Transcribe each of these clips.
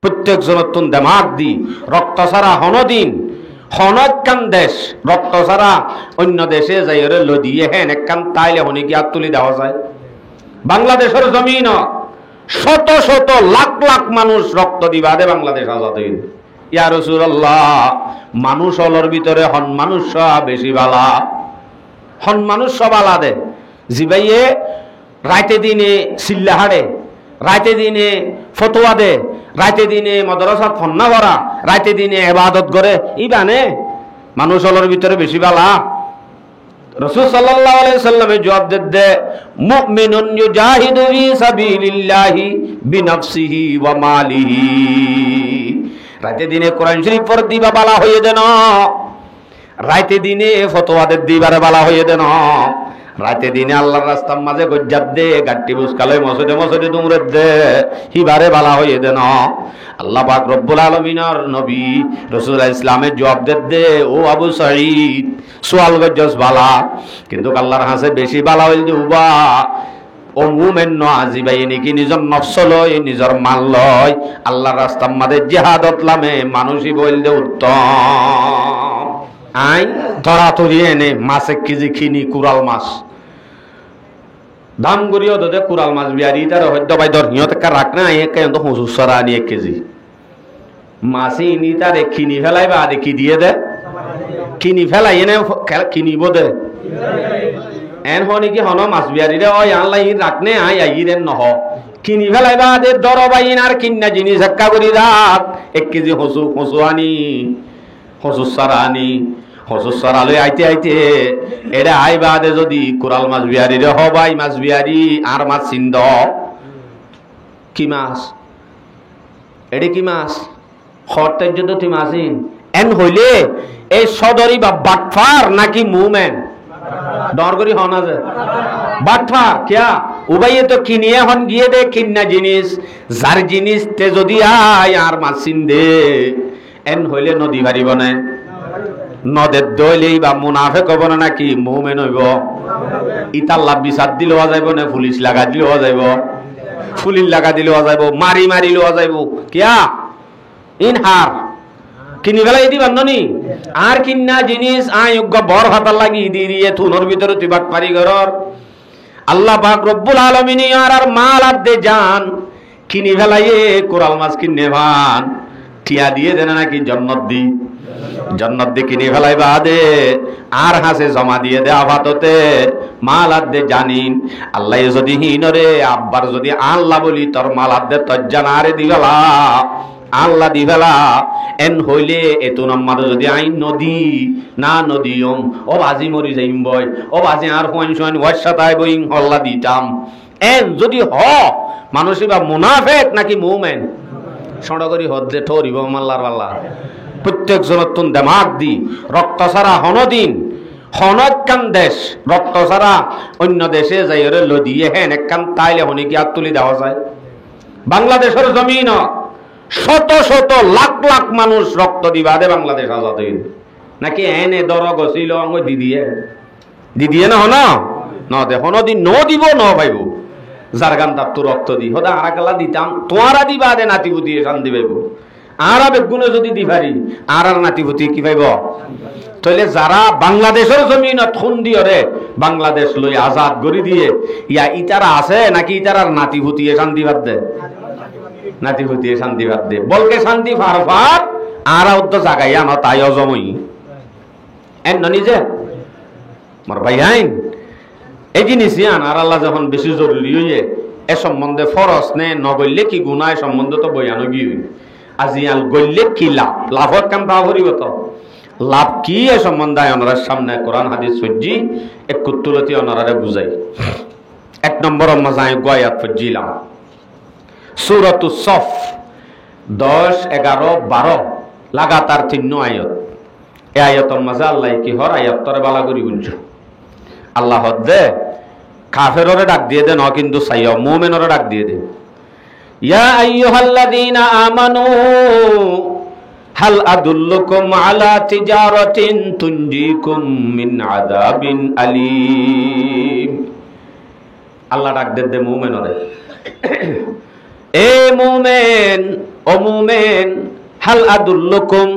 প্রত্যেকজনের তুন দেমাগ দি রক্ত ছাড়া হনদিন হনকান দেশ রক্ত ছাড়া অন্য দেশে যাই লদিয়ে হেন একখান তাইলে হনি কি আর তুলি দেওয়া যায়? বাংলাদেশের জমিন শত শত লাখ লাখ মানুষ রক্ত দিবা দে বাংলাদেশ আজাদ হইল। ইয়া রাসূলুল্লাহ, মানুষ হলর ভিতরে হন মানুষ বেশি বালা, হন মানুষ বালা দে জিবাইয়ে রাইতে দিনে চিল্লা হাড়ে, রাইতে দিনে ফতোয়া দে, রাইতে দিনে মাদ্রাসাত ফন্না ভরা, রাইতে দিনে ইবাদত করে, ইবানে মানুষ হলর ভিতরে বেশি বালা। রাসূল সাল্লাল্লাহু আলাইহি সাল্লামে জবাব দে, মুমিনুন ইউজাহিদু ফি সাবিলিল্লাহি বিনফসিহি ওয়া মালিহি। রাতে দিনে কোরআন শরীফ পড় দিবা বালা হয়ে দেন, রাতে দিনে ফতোয়া দে দিবারে বালা হয়ে দেন, রাতে দিনে আল্লাহর রাস্তার মাঝে গজ্জাত দে গাট্টি বুসকালে মসজিদে মসজিদে দুমরে দে হিবারে বালা হয়ে দেন। আল্লাহ পাক রব্বুল আলামিনের নবী রাসূলুল্লাহ ইসলামের জবাব দে, ও আবু সাঈদ সোয়াল গজ্জাস বালা, কিন্তু আল্লাহর হাসে বেশি বালা হইল যে উবা ও মুমিন ন আজিবাই নাকি নিজের নফস লয় নিজের মাল লয় আল্লাহর রাস্তার মাঝে জিহাদত লামে মানুষই বইল দে উত্তম। আই ধরা তরি এনে মাছ 1 কেজি কিনি কুরাল মাছ দাম করিও দে কুরাল মাছ বিয়ারি তার হয়তো ভাই ধর হিয়ত কা রাখ না এক কেন তো হুসুসরা আনি 1 কেজি মাছি নি তার কিনি ফেলাই বা দেখি দিয়ে দে কিনি ফেলাই এনে কিনিব দে এন হনি কি হন মাছ বিয়ারি রে ওই আল্লাহ ই রাখনে আই আইরেন নহ কিনি ফেলাই বা দে দরবাইন আর কিন্না জিনিস এক্কা করি রাত 1 কেজি হসু আনি হসুসরা আনি হসুসরা লই আইতে আইতে এরা আইবা দে যদি কুরাল মাছ বিয়ারি রে হবাই মাছ বিয়ারি আর মাছ সিন্ধ কি মাছ এডি কি মাছ খরতের যদি তুই মাছিন এন হইলে এই সদরি বা বাটফার নাকি মুমেন ডর করি হন আছে বাটফার কিয়া উবাইয়ে তো কিনিয়ে হন গিয়ে দে কিন্না জিনিস যার জিনিস তে যদি আয় আর মাছিন দে এন হইলে নদী ভারি বনে নদের দইলেই বা মুনাফেক হব না নাকি মুমেন হইব ইতাল্লা বিচার দিলেও যাইব না পুলিশ লাগা দিলেও যাইব ফুলির লাগা দিলেও যাইব মারি মারিলেও যাইব কিয়া ইনহার কিনি ফেলাই দি বান্ধনি আর কিন্না জিনিস আয়োগ্য বর হাতার লাগি দিয়ে থুনোর ভিতরে তুই বাট পারি ঘর আল্লাহ পাক রব্বুল আলামিন আর মাল আর দে জান কিনি ফেলাইয়ে কোরাল মাছ কিনে ভান টিয়া দিয়ে দেন নাকি জন্নত দি কিনে ফেলাই বা দে আর হাসে জমা দিয়ে দে আপাততে মাল আর দে জানিন আল্লাহ যদি হিনরে আব্বার যদি আল্লাহ বলি তোর মাল আর দে তোর জানারে দিবেলা আল্লাহ দিবেলা এন হইলে এতো নাম্বার যদি আইন নদী না নদীম ও বাজি মরি যাইম বই ও বাজি আর হোয়াইন ওয়াসাতাই বইং আল্লাহ দিতাম এন যদি হ মানুষই বা মুনাফেক নাকি মুমেন সড় করি হদ্দে ঠরিব আল্লাহর আল্লাহ প্রত্যেকজনের তুন দেমাগ দি রক্ত ছাড়া হনদিন হনকান দেশ রক্ত ছাড়া অন্য দেশে যাই লদিয়ে হেন একখান তাইলে হনি কি আর তুলি দেওয়া যায়? বাংলাদেশের জমিন শত শত লাখ লাখ মানুষ রক্ত দিবা দে বাংলাদেশ আজাদ হইল নাকি এনে দর গছিল দিদিয়ে না হন ন দে হনদিন ন দিব ন পাইব যার গান তার তো রক্ত দি হদা আর গেলা দিতাম তোমারা দিবা দে নাতিপুতি শান্তি পাইব আর বেগুনে যদি দিবারি আর নাতিপুতি কি পাইব? তাহলে যারা বাংলাদেশের জমিনত খুন দিয়রে বাংলাদেশ লই আজাদ গড়ি দিয়ে ইয়া ইতারা আছে নাকি ইতারার নাতিপুতিয়ে শান্তি বাদ দে নাতিপুতিয়ে শান্তি বাদ দে বলকে শান্তি ফার আর উদ্দ জাগাইয়া ন তাই অজমই এন নিজে মোর ভাই আইন এই জিনিস ইয়ান আর আল্লাহ যখন বেশি জরুরি হইয়ে এ সম্বন্ধে ফরজ নে নগল্লে কি গুনাহ এ সম্বন্ধে তো বয়ানো গিয়ে আজি আল গল্লে কি লাভত কাম তা করিব তো লাভ কি এ সম্বন্ধে ওনার সামনে কোরআন হাদিস সজ্জি এক কুতুলতি ওনারে বুঝাই। 1 নম্বর মজায় গয়াত ফজিলাম সূরাতুস সফ 10 11 12 লাগাতার 3 আয়াত এই আয়াতের মজা আল্লাহ কি হর আয়াত তরে বালা করি বুঝছো আল্লাহ হদ্দে কাফেররে ডাক দিয়ে দে ন কিন্তু সাইয়া মুমিনরে ডাক দিয়ে দে ইয়া আইয়ুহাল্লাযীনা আমানু হাল আদুল্লুকুম আলা তিজারাতিন তুনজিকুম মিন আযাবিন আলীম আল্লাহ ডাক দে মুমিনরে এ মুমিন ও মুমিন হাল আদুল্লুকুম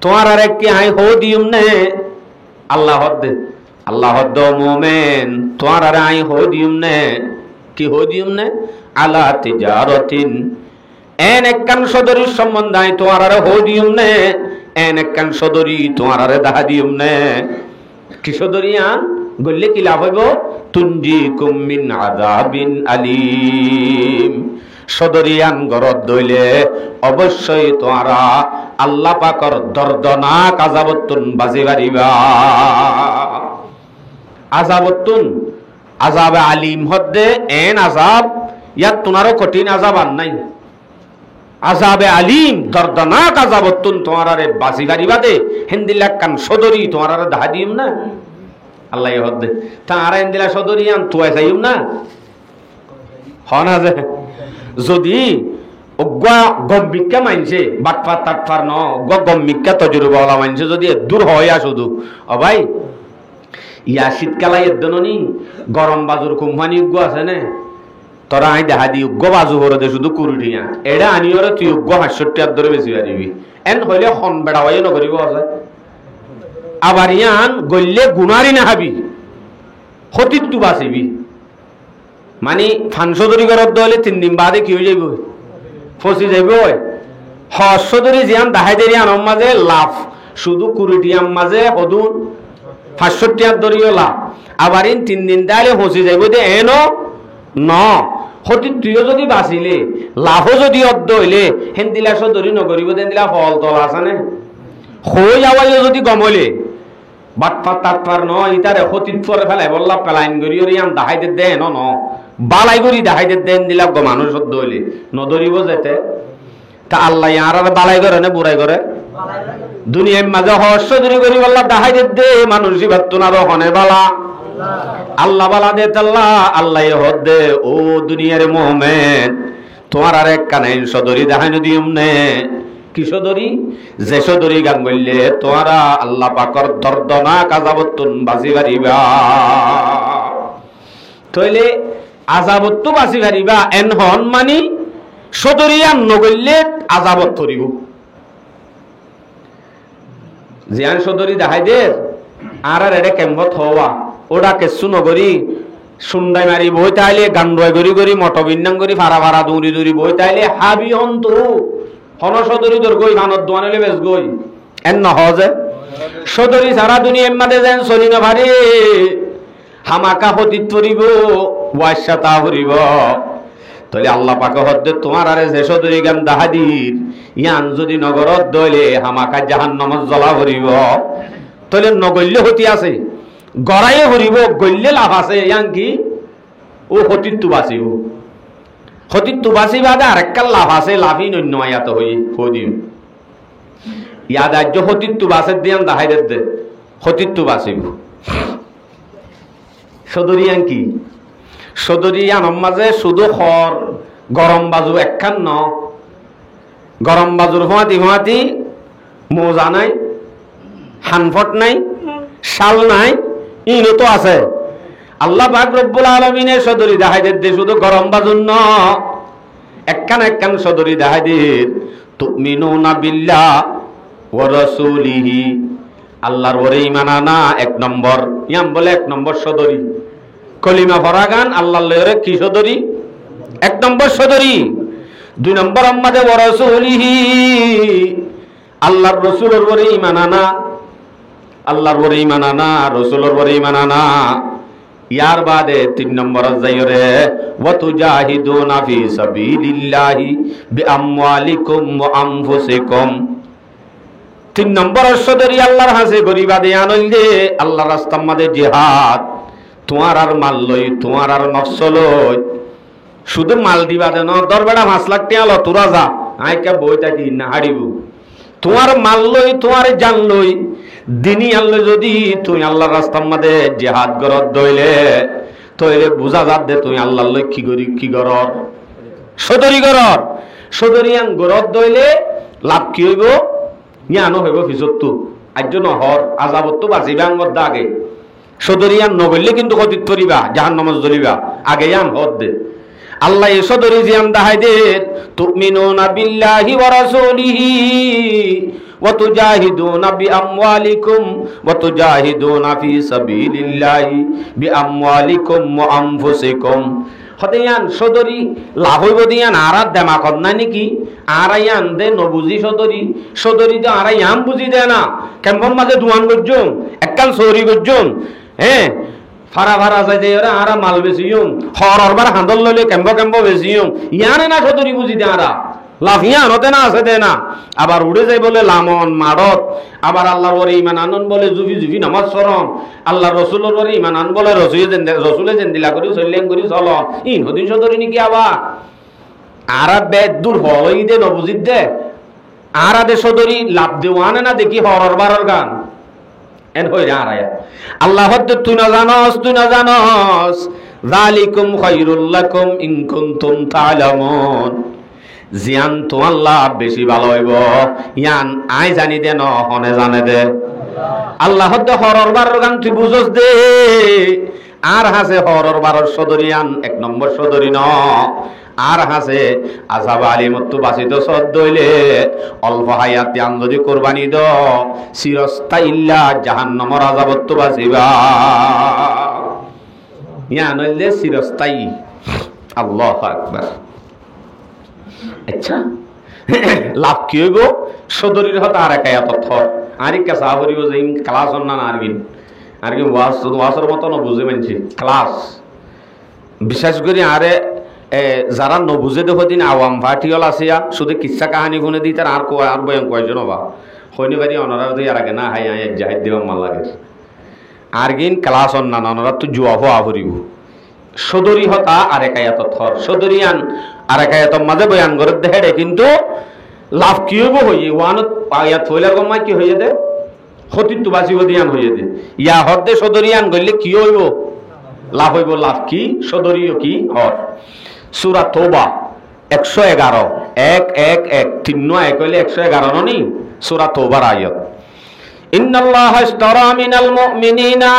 তোমার আর কি আই হো দিউম নে আল্লাহ হদ্দে আল্লাহ হদ্দ মুমিন তোমার আর আই হো দিউম নে কি হো দিউম নে আলা তিজারাতিন এন একখান সদরির সম্বন্ধে আই তোমার আর হো দিউম নে এন একখান সদরি তোমার আর দাহা দিউম নে কি সদরিয়ান গল্লে কি লাভ হইব তুনজিকুম মিন আযাবিন আলীম সদরিয়ান গরদ দইলে অবশ্যই তোমরা আল্লাহ পাকর দর্দনাক আযাবতুন বাজি বাড়িবা আযাবতুন আযাবে আলীম হদ্দে এন আযাব ইয়াত তোনারও কঠিন আযাব আর নাই আযাবে আলীম দর্দনাক আযাবতুন তোমরা রে বাজি বাড়িবা দে হিন্দিলা কান সদরি তোমরা রে দাহা দিম না আল্লাহ হদ্দে তারা হিন্দিলা সদরিয়ান তুই যাইম না হনা যে যদি গম্বিকা মানছে বাটফার তাটফার ন গম্বিকা তজুরবাওয়ালা মানছে যদি দূর হয় শুধু ও ভাই ইয়া শীতকালাই এদনি গরম বাজুর কুম্পানি উগ্গ আছে নে তোরা আই দেখা দি উগ্গ বাজু হরে দে শুধু কুরুটিয়া এডা আনি ওরে তুই উগ্গ ৬৫ ধরে বেশি পারিবি এন হইলে খন বেড়া হয়ে নকরিব আছে আবার ইয়ান গল্লে গুনারি না হাবি হতিত্তু বাঁচিবি মানে ফানসদরি গরত দলে ৩ দিন বাদে কি হয়ে যাইব ফসি যাইব হসদরি জিয়ান দাহাই দেরি আনম মাঝে লাভ শুধু কুড়িটিয়াম মাঝে হদুন ৬৫ দরিও লাভ আবার ইন ৩ দিন দাঁড়ে ফসি যাইব দে এনো ন হতিত্তুও যদি বাঁচিলে লাভও যদি অর্ধ হইলে হেন্দিলা সদরি নকরিব দেন্দিলা ফল তল আছে নে হয়ে যাওয়াইও যদি গমলে বাটপার তাটপার ন ইতারে হতিত পরে ফেলাই বললা পেলাইন গরি ইয়ান দাহাই দে ন ন বালাই গরি দাহাই দেন দিলা গ মানুষ অর্ধ হইলে নদরিব যেতে তা আল্লাহ ইয়ার আর বালাই করে না বুড়াই করে দুনিয়ার মাঝে হর্ষ দূরি করি বললা দাহাই দে মানুষ ইবাত্তু না রহনে বালা আল্লাহ বালা দে আল্লাহ আল্লাহ হদ দে ও দুনিয়ার মুমিন তোমার আর এক কানে সদরি দাহাই নদিম নে কি সদরি যে সদরি গান বললে তোমরা আল্লাহ পাকর দর্দনাক আযাবতুন বাজি বাড়িবা তইলে আযাবতু বাজি বাড়িবা এন হন মানি সদরিয়ান নগল্লে আযাবত করিব জিয়ান সদরি দেখাই দে আর এডে কেম্বত হওয়া ওটা কেসু নগরি সুন্দাই মারি বই তাইলে গান্ডুয়াই গরি গরি মটবিন্নাং গরি ফারা ফারা দৌড়ি দৌড়ি বই তাইলে হাবি হন্তু হন সদরি তোর গই মানত দোয়ানলে বেশ গই এন নহজে সদরি সারা দুনিয়ার মাঝে যেন চলি না ভারে হামাকা হতিত পরিব ওয়াইশাতা হরিব তাহলে আল্লাহ পাকে হদ্দে তোমার আরে যে সদরি গান দাহাদির ইয়ান যদি নগরত দইলে হামাকা জাহান্নামত জ্বলা ভরিব তাহলে নগল্য হতি আছে গড়াইয়ে ভরিব গল্যে লাভ আছে ইয়ান কি ও হতিত বাঁচিব হতিত বাঁচি বাদে আরেককাল লাভ আছে লাভই নন্য ইয়াত হই হদিম ইয়াদ আজ হতিত বাঁচের দিয়ান দাহাই দে হতিত বাঁচিব সদরিয়ান কি সদরিয়ান মাঝে শুধু খর গরম বাজু একখান ন গরম বাজুর হুঁয়াতি হুঁয়াতি মোজা নাই হানফট নাই শাল নাই ইনো তো আছে আল্লাহ পাক রব্বুল আলামিনের সদরি দেখাই দে শুধু গরম বাজুর ন একখান একখান সদরি দেখাই দে তুমিনুনা বিল্লাহ ওয়া রাসূলিহি আল্লাহর ওরে ঈমান আনা ১ নম্বর ইয়াম বলে ১ নম্বর সদরি কলিমা ফরাগান আল্লাহর লরে কি সদরি ১ নম্বর সদরি ২ নম্বর আম্মাদে ওয়া রাসূলিহি আল্লাহর রাসূলের ওরে ঈমান আনা আল্লাহর ওরে ঈমান আনা রাসূলের ওরে ঈমান আনা ইয়ার বাদে ৩ নম্বর যাইরে ওয়া তুজাহিদুনা ফি সাবিলিল্লাহি বিআমওয়ালিকুম ওয়া আনফুসিকুম ৩ নম্বর সদরি আল্লাহর হাসে গরিবা দে আনন্দে আল্লাহর রাস্তার মধ্যে জিহাদ তোমার আর মাল লই তোমার আর নফস লই শুধু মাল দিবা দেন দরবেড়া ৫ লাখ টাকা ল তোরা যা আইকা বইটা কি না হারিব তোমার মাল লই তোমার জান লই দিনই আল্লাহ যদি তুই আল্লাহর রাস্তার মধ্যে জিহাদ করত দইলে তইলে বুঝা যাত দে তুই আল্লাহর লই কি করি কি করর সদরি করর সদরিয়ান গরত দইলে লাভ কি হইব জ্ঞানো হইব ফিজতু আজ নহর আযাবত বাঁচিবা মধ্যে আগে সদরিয়ান নগরলে কিন্তু কতিত করিবা জাহান্নামত জ্বলিবা আগে ইয়ান হদ দে আল্লাহ এই সদরি জিয়ান দাহাই দেন তুমিনুনা বিল্লাহি ওয়া রাসূলিহি ওয়া তুজাহিদুনা বিআমওয়ালিকুম ওয়া তুজাহিদুনা ফি সাবিলিল্লাহি বিআমওয়ালিকুম ওয়া আনফুসিকুম। হতেয়ান সদরি লাভ হইব দিয়ান আরাত দেমা কর না নাকি আরাইয়ান দে নবুজি সদরি সদরি তো আরাইয়াম বুঝি দে না কেমন মাঝে দুয়ান গজ্জুম এককাল সরি গজ্জুম হ্যাঁ ফারা ফারা যাই দে ওরা আরা মাল বেশিউম হরবার হান্দল লইলে কেম্বো বেশিউম ইয়ানে না সদরি বুঝি দে আরা লাফিয়ান হতে না আছে দে না আবার উড়ে যাই বলে লামন মারত আবার আল্লাহর ওরে ইমান আনন বলে জুফি জুফি নামাজ সরম আল্লাহ রসুলের ওরে ইমান আন বলে রসুলে জেন্দিলা করি চল্লেন করি চল ইন হদিন সদরি নাকি আবার আরা বেদ দূর হই দে নবুজিত দে আরা দে সদরি লাভ দেওয়ানে না দেখি হরর বারর গান এন হই রে আরায়া আল্লাহ হদ্দে তুই না জানস যালিকুম খায়রুল লাকুম ইন কুনতুম তা'লামুন জিয়ান তো আল্লাহ বেশি ভালো হইব ইয়ান আই জানি দে ন হনে জানে দে আল্লাহ হদ্দে হরর বারর গান তুই বুঝস দে আর হাসে হরর বারর সদরিয়ান এক নম্বর সদরি ন আর হাসে আসাব আলিমত্তু বাসিত সদ্দ হইলে অল্প হায়াতি আন যদি কোরবানি দ চিরস্থায়ী জাহান্নামের আযাবত্তু বাসিবা ইয়া নইলে চিরস্থায়ী আল্লাহু আকবার। আচ্ছা লাভ কি হইব সদরির হতে আর একাই তথ্যর আরিকা সাহাবরিও যে ক্লাস না আরগিন ওয়াসের মতো না বুঝে মানছি ক্লাস বিশেষ করে আরে যারা নবুঝে দেখো দিন আওয়াম ভাটিয়ল আসিয়া শুধু কিচ্ছা কাহানি শুনে দিই তার আর বয়ং কয়জন হবা হইনি বাড়ি অনারা দিয়ে আর আগে না হাই হাই জাহিদ দেব মাল লাগে আর গিন ক্লাস না অনারা তো জুয়া হওয়া ভরিব সদরি হতা আর একায়াত থর সদরিয়ান আর একায়াত মাঝে বয়ান করে দেহে কিন্তু লাভ কি হইব হইয়ে ওয়ানত আয়াত হইলে গমাই কি হইয়ে দে হতিত বাসিব দিয়ান হইয়ে দে ইয়া হদ্দে সদরিয়ান গইলে কি হইব লাভ হইব লাভ কি সদরিও কি হর সূরা তওবা 111 111 হইলে 111 ননি সূরা তওবার আয়াত ইন্নাল্লাহা ইশতারা মিনাল মুমিনিনা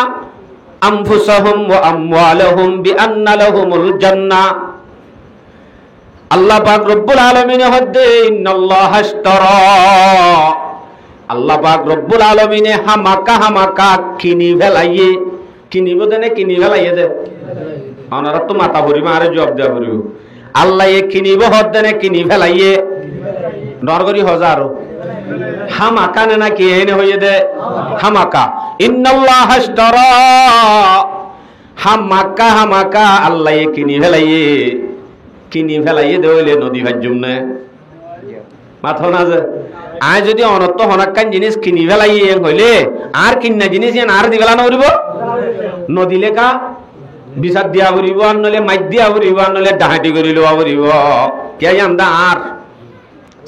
আনফুসাহুম ওয়া আমওয়ালাহুম বিআন্না লাহুমুল জান্নাহ আল্লাহ পাক রব্বুল আলামিন হদ্দে ইন্নাল্লাহা ইশতারা আল্লাহ পাক রব্বুল আলামিনে হামাকা কিনি ফেলাইয়ে কিনিব দেনে কিনি ফেলাইয়ে দে ওনারা তো মাথা ভরিবা আরে জবাব দেয়া ভরিব আল্লাহ এ কিনিব হদ্দেনে কিনি ফেলাইয়ে নরগরি হাজারো হামাকা না নাকি এনে হইয়ে দে হামাকা ইন্নাল্লাহা ইশতারা হামাকা আল্লাহ এ কিনি ফেলাইয়ে দে হইলে নদী ভাজ্যুম না মাথা না যে আয় যদি অনর্থ হনাক্কান জিনিস কিনি ফেলাইয়ে হইলে আর কিন্না জিনিস আর দিবেলা না উড়িব নদী লেখা বিচার দিয়া উড়িব আর নলে মাইক দিয়া উড়িব আর নলে ডাহাটি করি লওয়া উড়িব কে জানদা আর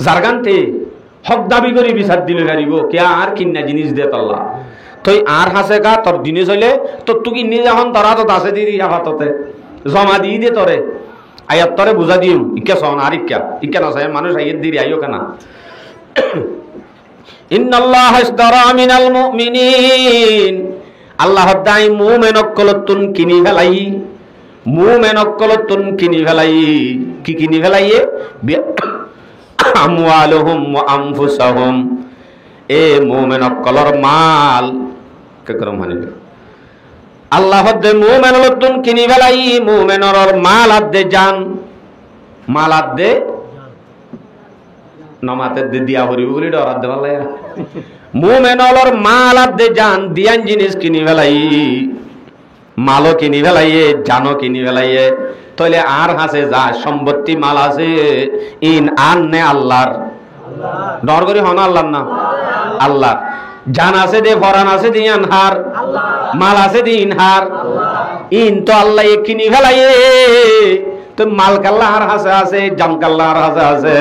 জারগানতে হক দাবি করি বিচার দিলে গাড়িব কে আর কিন্না জিনিস দে তল্লা তুই আর হাসে কা তোর জিনিস হইলে তোর তু কিনি যখন তোরা তো দাসে দি আপাততে জমা দিয়ে দে তোরে আয়াত তরে বুঝা দিম ইকা সন আর ইকা না সাহেব মানুষ আইয়ের দিরি আইও কেনা ইন্নাল্লাহা ইশতারা মিনাল মুমিনিন আল্লাহ দাই মুমিনকলতুন কিনি ফেলাই কি কিনি ফেলাইয়ে আমওয়ালুহুম ওয়া আনফুসাহুম এ মুমিনকলর মাল কেকরম মানে আল্লাহ দে মুমিনলতুন কিনি ফেলাই মুমিনর মাল আদে জান মাল আদে নমাতে দিয়া হরিব বলি ডরাত দে ভালো মুমিনলর মাল আদে জান দিয়ান জিনিস কিনি ফেলাই মালও কিনি ফেলাইয়ে জানো কিনি ফেলাইয়ে তাহলে আর হাসে যা সম্পত্তি মাল আছে ইন আন নে আল্লাহর ডর করি হন আল্লাহর না আল্লাহ জান আছে দে ফরান আছে দিয়ান হার মাল আছে দিন হার ইন তো আল্লাহ কিনি ফেলাইয়ে তো মাল কাল্লাহর হাসে আছে জাম কাল্লাহর হাসে আছে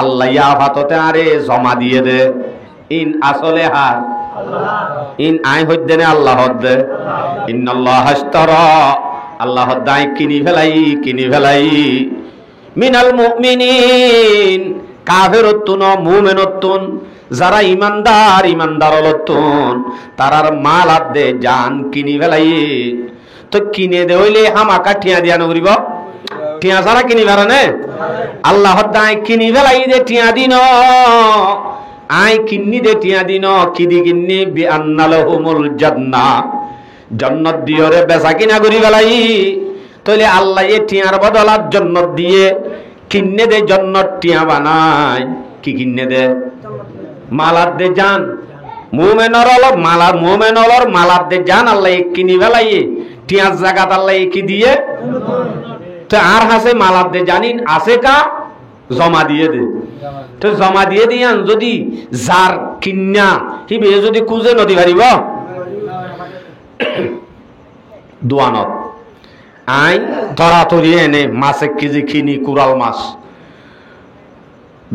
আল্লাহ ইয়া ফাততে আরে জমা দিয়ে দে ইন আসলে হার ইন আই হদ্দে নে আল্লাহ হদ্দে ইন্নাল্লাহা ইশতারা আল্লাহ দাই কিনি ফেলাই মিনাল মুমিনিন কাফিরতুন মুমিনতুন যারা ইমানদার হলতুন তারার মাল আদে জান কিনি ফেলাই তো কিনে দে হইলে হামাকা ঠিয়া দিয়া নগরিব টিয়া ছাড়া কিনি পারে না আল্লাহ দায় কিনি ফেলাই দে টিয়া দিন আই কিন্নি দে টিয়া দিন কিদি কিন্নি বিআন্নালাহুমুল জান্নাহ জান্নাত দিয়রে বেচা কিনা করি ফেলাই তাহলে আল্লাহ এই টিয়ার বদলাত জান্নাত দিয়ে কিন্নে দে জান্নাত টিয়া বানায় কি কিন্নে দে মালাত দে জান মুমিনের অলর মালাত দে জান আল্লাহ কিনি ফেলাই টিয়ার জায়গা আল্লাহ কি দিয়ে তো আর হাসে মালাত দে জানিন আছে কা জমা দিয়ে দে তো জমা দিয়ে দিয়ান যদি যার কিন্না হিবে যদি কুজে নদী পারিব দোয়ানত আই তরাতরি এনে মাছ 1 কেজি কিনি কুরাল মাছ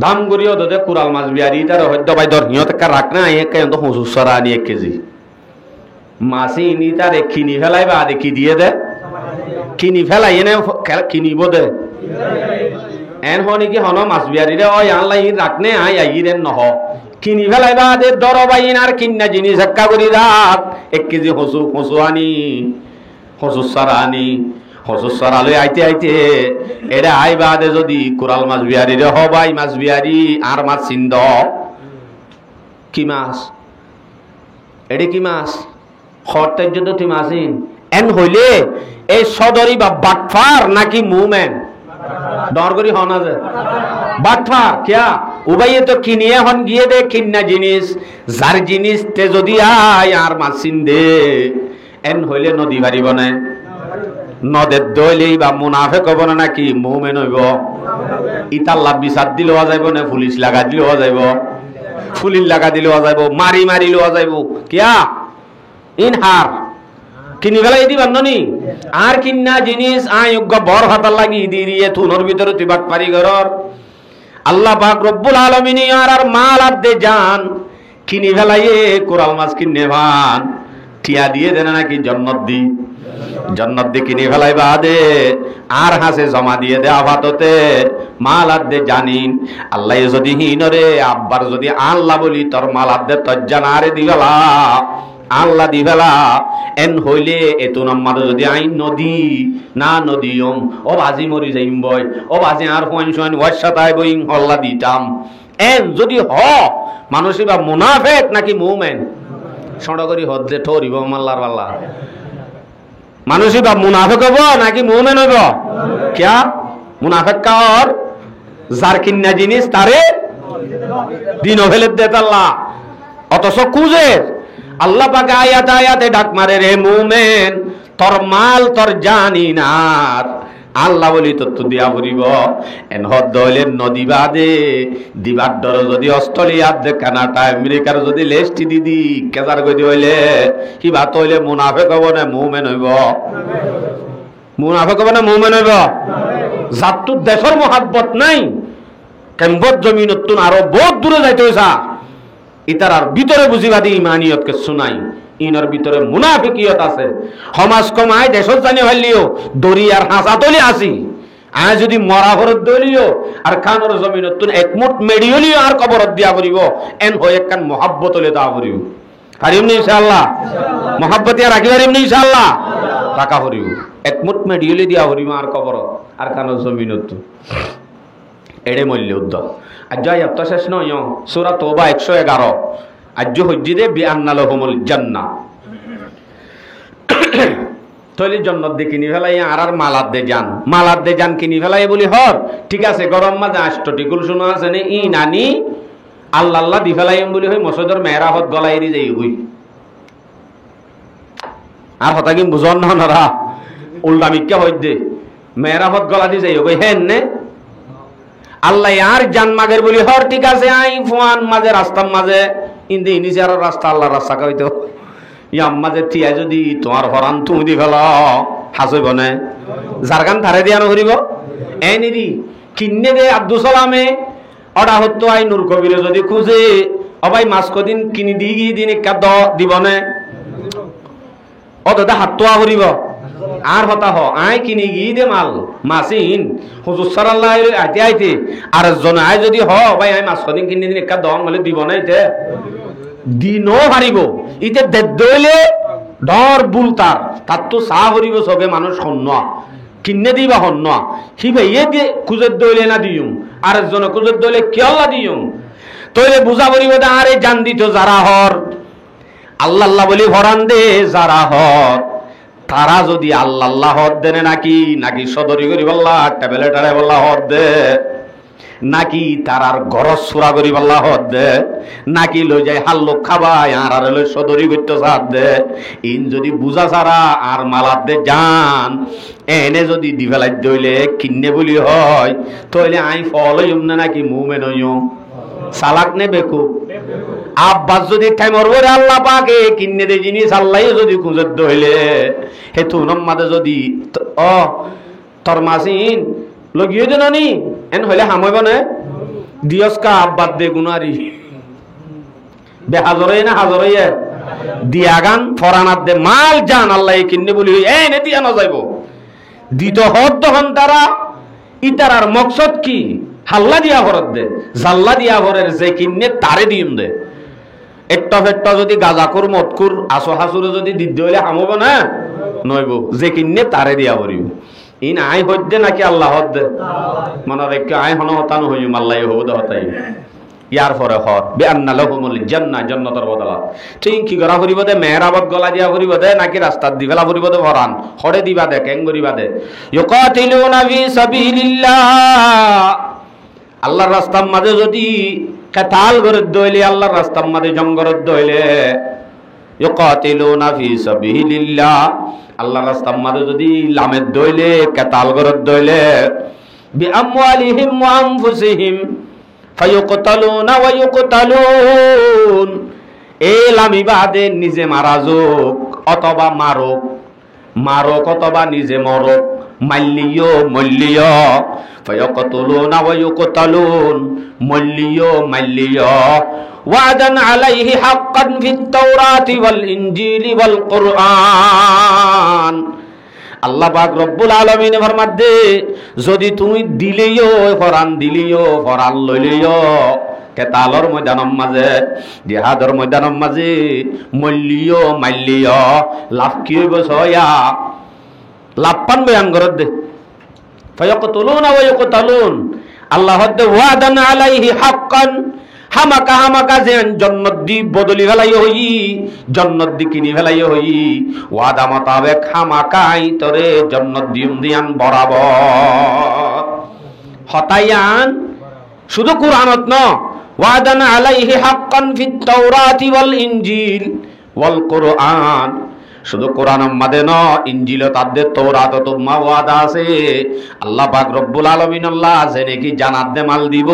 দাম করিও দে কুরাল মাছ বিয়ারি তার হদ্দ বাই দর হিয়ত কা রাখনা আই কে তো হুজুর সরা আনি 1 কেজি মাছি নি তার কিনি ফেলাই বা দেখি দিয়ে দে কিনি ফেলাই এনে কিনিব দে এন হনি কি হন মাছ বিয়ারি রে ওই আল্লাহ রাখনে আই আইরেন নহ কিনি ফেলাই বা দে দরবাইন আর কিন্না জিনিস এক্কা করি রাত 1 কেজি হসু আনি হসু সারা আনি হসু সারা লই আইতে এরা আইবা দে যদি কুরাল মাছ বিয়ারি রে হবাই মাছ বিয়ারি আর মাছ সিন্দ কি মাছ এডি কি মাছ খরতের জন্য তুই মাছিন এন হইলে এই সদরি বা বাটফার নাকি মুমেন ডর করি হন আছে বাটফার কিয়া উবাইয়ে তো কিনিয়ে হন গিয়ে দে কিন্না জিনিস যার জিনিস তে যদি আয় আর মাছিন দে এন হইলে নদী বাড়িব না নদের দইলেই বা মুনাফেক হব না নাকি মুমেন হইব ইতাল্লা বিচার দিলেও যাইব না পুলিশ লাগা দিলেও যাইব ফুলির লাগা দিলেও যাইব মারি লওয়া যাইব কিয়া ইনহার কিনি ফেলাই দিবার ননি আর কিন্না জিনিস আয়োগ্য বর হাতার লাগি দিয়ে থুনোর ভিতরে তুই বাট পারি ঘর আল্লাহ পাক রব্বুল আলামিন আর মাল আর দে জান কিনি ফেলাইয়ে কোরাল মাছ কিনে ভান টিয়া দিয়ে দেন নাকি জন্নত দি কিনি ফেলাই বাদে আর হাসে জমা দিয়ে দে আপাততে মাল আর দে জানিন আল্লাহ যদি হিনরে আব্বার যদি আল্লাহ বলি তোর মাল আর দে তোর জানারে দিবেলা আল্লাহ দিবেলা এন হইলে এতো নাম্বার যদি আইন নদী না নদীম ও বাজি মরি যাইম বই ও বাজি আর হইন ওয়াসাতাই বইং আল্লাহ দিতাম এন যদি হ মানুষই বা মুনাফিক নাকি মুমিন সড় করি হদ্দে ঠরিব আল্লাহর আল্লাহ মানুষই বা মুনাফিক হব নাকি মুমিন হইব কিয়া মুনাফিক কার যার কিন্না জিনিস তারে দিন ফেলে দে আল্লাহ অতস কুজে আল্লাহ পাক আয়াতে ডাক মারে রে মুমিন তোর মাল তোর জানি না আল্লাহ বলি তো দিয়া ফুরিব এন হদ হইলে নদী বাদে দিবার ডর যদি অস্ট্রেলিয়ার দে কানাডা আমেরিকার যদি লেস্টি দিদি কেজার গদি হইলে কি বাত হইলে মুনাফিক হব না মুমিন হইব মুনাফিক হব না মুমিন হইব জাতু দেশের মহাব্বত নাই কেমবত জমিনত আরো বহুত দূরে যাইতে হইছা ইতার আর ভিতরে বুঝিবাদি ইমানিয়তকে শুনাই ইনার ভিতরে মুনাফিকিয়ত আছে সমাজ কমায় দেশত জানি হইলিও দরিয়ার হাসা তলি আসি আয় যদি মরা ঘরত দলিও আর খানোর জমিনত একমুট মেডিয়লিও আর কবরত দিয়া করিব এন হই একখান মহাব্বত হলে তা করিব পারিম নি ইনশাআল্লাহ মহাব্বতিয়া রাখি পারিম নি ইনশাআল্লাহ টাকা করিব একমুট মেডিয়লি দিয়া করিব আর কবরত আর খানোর জমিনত এড়ে মূল্য উদ্যোগ আজ এত শেষ নয় সূরা তওবা 111 আজ হজ্জিদে বিআন্নালাহুমুল জান্নাহ তৈলি জন্নত দিয়ে কিনি ফেলাই আর মালাত দে যান কিনি ফেলাই বলি হর ঠিক আছে গরম মাঝে আষ্টটি গুল শোনা আছে নে ই নানি আল্লাহ দি ফেলাই বলি হই মসজিদের মেহরাবত গলাই দি যাই হই আর হতা কি বুঝন না নরা উল্টা মিক্কা হই দে মেহরাবত গলা দি যাই হই হেন নে আল্লাহ আর জান মাগের বলি হর ঠিক আছে আই ফুয়ান মাঝে রাস্তার মাঝে ইন্দি নিচে আর রাস্তা আল্লাহ রাস্তা কইতো ইয়াম মাঝে টিয়া যদি তোমার হরান তুমি দি ফেল হাসইব না জারগান ধারে দিয়া নকরিব এ নিদি কিন্নে দে আব্দুল সালামে অডা হতো আই নূর কবিরে যদি খুঁজে অবাই মাছ কদিন কিনি দি গি দিন একা দিব না অত হাত তোয়া করিব আর হতা হ আই কিনি গি দে মাল মাসিন হুজুর সাল্লাল্লাহু আলাইহি আইতে আর জন আই যদি হ ভাই আই মাছ কদিন কিনি দিন একা দম বলে দিব না ইতে দিনও হারিব ইতে দেদলে ডর বুলতার তার তো সা হরিব সবে মানুষ শূন্য কিনে দিবা হন না হি ভাইয়ে দিয়ে খুঁজে দইলে না দিউম আরেকজন খুঁজে দইলে কে আল্লাহ দিউম তইলে বুঝা পড়িব আরে জান দিত যারা হর আল্লাহ আল্লাহ বলি ভরান দে যারা হর তারা যদি আল্লাহ আল্লাহ হদ দেনে নাকি সদরি করিব আল্লাহ টেবলে টারে বল্লা হদ দে নাকি তারার গরজ সুরা করিব আল্লাহ হদ দে নাকি লই যায় হাল লোক খাবাই আর লই সদরি করতে সাথ দে ইন যদি বুঝা ছাড়া আর মালাত দে জান এনে যদি দিবেলাই দইলে কিন্নে বলি হয় তইলে আই ফল হইম না নাকি মুমেন হইম সালাক নে বেকু আব্বাস যদি টাইমর বলে আল্লাহ পাকে কিনে দে জিনিস আল্লাহ যদি খুঁজে দইলে হে তুনম মাদে যদি তোর মাসিন লগিয়ে দেন নি এন হইলে হামইব না দিয়সকা আব্বাদ দে গুনারি বেহাজরে না হাজরে দিয়া গান ফরানাত দে মাল জান আল্লাহ কিনে বলি এই নে দিয়া না যাইব দিত হদ তখন তারা ইতারার মকসদ কি হাল্লা দিয়া ভরত দে জাল্লা দিয়া ভরের যে কিনে তারে দিম দে একটা ফেটটা যদি গাজাকুর মতকুর আসো হাসুরে যদি দিতে হইলে হামব না নইব যে কিনে তারে দিয়া ভরিব ইন আই হদ্দে নাকি আল্লাহ হদ্দে মনে রেখে আই হন হতানো হইম আল্লাহ হদ হতাই ইয়ার পরে হর বেআন্না লাহুমুল জান্নাহ জান্নাতের বদলা ঠিক কি করা করিব দে মেহরাবত গলা দিয়া করিব দে নাকি রাস্তার দিবেলা করিব দে ভরান হড়ে দিবা দে কেং করিবা দে ইউকাতিলুনা ফি সাবিলিল্লাহ আল্লাহর রাস্তার মাঝে যদি কাতাল করে দইলে আল্লাহর রাস্তার মাঝে জঙ্গরত দইলে ইউকাতিলুনা ফি সাবিলিল্লাহ আল্লাহর রাস্তার মাঝে যদি লামের দইলে কাতাল করে দইলে বিআমওয়ালিহিম ওয়া আনফুসিহিম ফায়ুকতালুনা ওয়া ইউকতালুন এই লামি বাদে নিজে মারা যোগ অথবা মারক অথবা নিজে মরক মাল্লিও মল্লিয় ফায়ুকতালুনা ওয়া ইউকতালুন মল্লিও মাল্লিয় ওয়াদান আলাইহি হাক্কান ফিত তাওরাতি ওয়াল ইনজিলি ওয়াল কুরআন আল্লাহ পাক রব্বুল আলামিন ফরমাদে যদি তুমি দিলেও ফরান লইলেও কেতালর ময়দানের মাঝে জিহাদের ময়দানের মাঝে মল্লিও মাল্লিও লাভ কি হইব সয়া লাভপান বয়ান করত দে ফায়াকতুলুনা ওয়া ইয়াকতালুন আল্লাহ দে ওয়াদান আলাইহি হাক্কান হামাকা যেন জন্নত দি বদলি ফেলাই হই জন্নত দি কিনি ফেলাই হই ওয়াদা মোতাবেক হামাকাই তরে জন্নত দিয়ান বরাবর হতায়ান শুধু কুরআনত ন ওয়াদান আলাইহি হাক্কান ফিত তাওরাতি ওয়াল ইনজিল ওয়াল কুরআন শুধু কোরআনের মাঝে ন ইনজিল তাদের তৌরাত তোমা ওয়াদা আছে আল্লাহ পাক রব্বুল আলামিন আল্লাহ আছে নাকি জান্নাত দে মাল দিব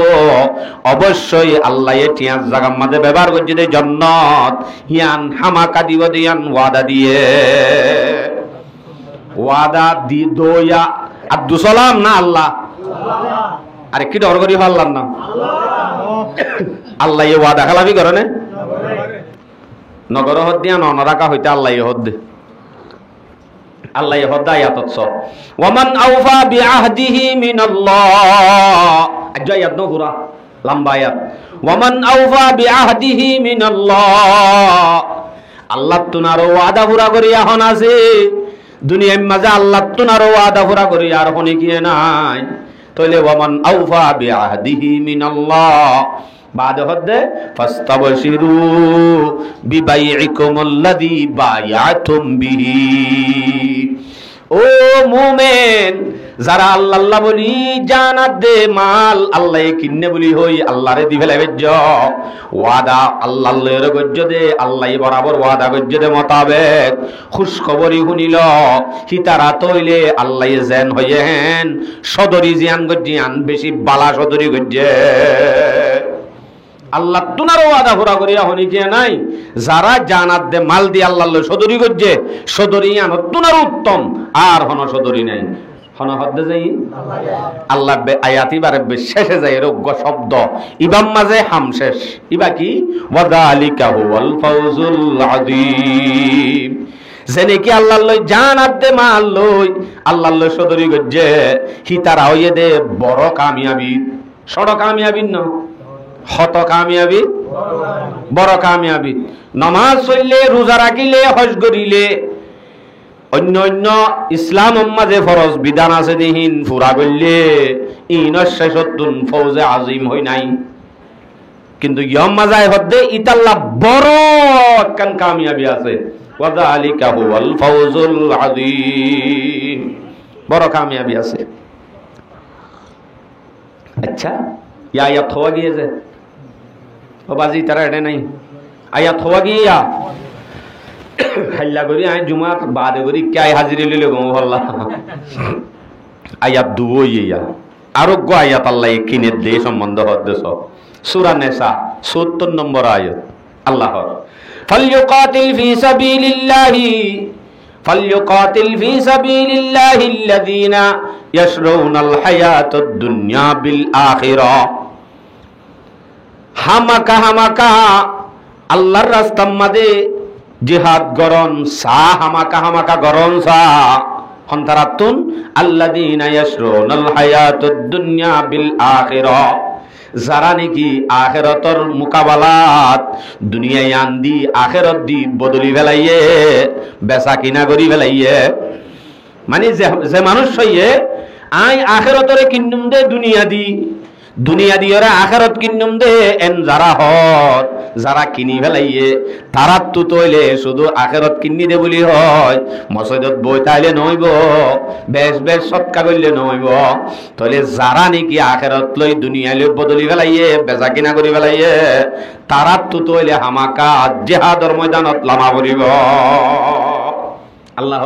অবশ্যই আল্লাহ এ টিয়ার জায়গার মাঝে ব্যবহার করছে দে জান্নাত ইয়ান হামাকা দিব দিয়ান ওয়াদা দিয়ে ওয়াদা দি দোয়া আব্দুল সালাম না আল্লাহ আরে কি ডর করি আল্লাহর নাম আল্লাহ এ ওয়াদা খেলাবি করে না নগর হদ দিয়া নরাকা হইতে আল্লাহ হদ দে আল্লাহ হদ আয়াতত স ওয়ামান আওফা বিআহদিহি মিনাল্লাহ আয়াত নো পুরা লম্বা আয়াত ওয়ামান আওফা বিআহদিহি মিনাল্লাহ আল্লাহ তুনার ওয়াদা পুরা করিয়া হন আছে দুনিয়ার মাঝে আল্লাহ তুনার ওয়াদা পুরা করিয়া আর হনি কি নাই তাইলে ওয়ামান আওফা বিআহদিহি মিনাল্লাহ بعد هده فاستبشروا ببيعكم الذي بايعتم به ও মুমিন যারা আল্লাহ আল্লাহ বলি জানাত দে মাল আল্লাহ কিন্নে বলি হই আল্লাহরে দি ফেলে বেজ্জ ওয়াদা আল্লাহ আল্লাহর গজ্জ দে আল্লাহ বরাবর ওয়াদা গজ্জ দে মোতাবেক খুশখবরি শুনিল হিতারা তইলে আল্লাহ যেন হইয়েন সদরি জিয়ান গজ্জিয়ান বেশি বালা সদরি গজ্জে আল্লাহ তুনার ওয়াদা পুরা করিয়া হনি কি নাই যারা জানাত দে মাল দি আল্লাহ সদরি গজ্জে সদরি আন তুনার উত্তম আর হন সদরি নাই হন হদ্দে যাই আল্লাহ আয়াতি বারে শেষে যায় রোগ্য শব্দ ইবাম মাঝে হাম শেষ ইবা কি ওয়াযালিকা হুয়াল ফাউজুল আযীম জেনে কি আল্লাহ লই জানাত দে মাল লই আল্লাহ লই সদরি গজ্জে হিতারা হইয়ে দে বড় কামিয়াবি সড় কামিয়াবি না হত কামিয়াবি বড় কামিয়াবি নামাজ পড়লে রোজা রাখিলে হজ করিলে অন্য অন্য ইসলাম মাঝে ফরজ বিধান আছে দিহিন ফুরা করলে ইনর শেষতুন ফৌজে আজিম হই নাই, কিন্তু ইয়ম মাজায় হদ্দে ইতাল্লাহ বড় একখান কামিয়াবি আছে, ওয়াযালিকা হুয়াল ফাউজুল আযীম, বড় কামিয়াবি আছে। আচ্ছা ইয়া আয়াত হওয়া গিয়েছে ও বাজি তারা এটা নাই আয়াত হওয়া গিয়া হাল্লা করি আই জুমার বাদে করি কে হাজিরি লিলে গো আল্লাহ আয়াত দুবো ইয়া আরোগ্য আয়াত আল্লাহ কিনে দে সম্বন্ধ হদ্দেশ সূরা নিসা ৭০ নম্বর আয়াত আল্লাহর ফালইউকাতিল ফি সাবিলিল্লাহি আল্লাযীনা ইয়াশরাউনাল হায়াতাদ দুনিয়া বিল আখিরা। হামাকা আল্লাহর রাস্তার মাঝে জিহাদ গরন সা, হামাকা গরন সা হন্তারাতুন আল্লাযীনা ইয়াশরাউনাল হায়াতাদ দুনিয়া বিল আখিরা, যারা নাকি আখিরাতের মুকাবালাত দুনিয়ায় আন্দি আখিরাত দি বদলি ফেলাইয়ে বেচা কিনা করি ফেলাইয়ে, মানে যে মানুষ হইয়ে আই আখিরাতরে কিন্নুম দে দুনিয়া দি ওরা আখিরাত কিন্নুম দে এন যারা হত যারা কিনি ফেলাইয়ে তারা তো তৈলে শুধু আখিরাত কিন্নি দে বলি হয়, মসজিদত বই তাইলে নইব, বেশ সৎকা করলে নইব, তাহলে যারা নাকি আখিরাত লই দুনিয়া লই বদলি ফেলাইয়ে বেচা কিনা করি ফেলাইয়ে তারা তো তৈলে হামাকা জিহাদের ময়দানত লামা পড়িব। আল্লাহ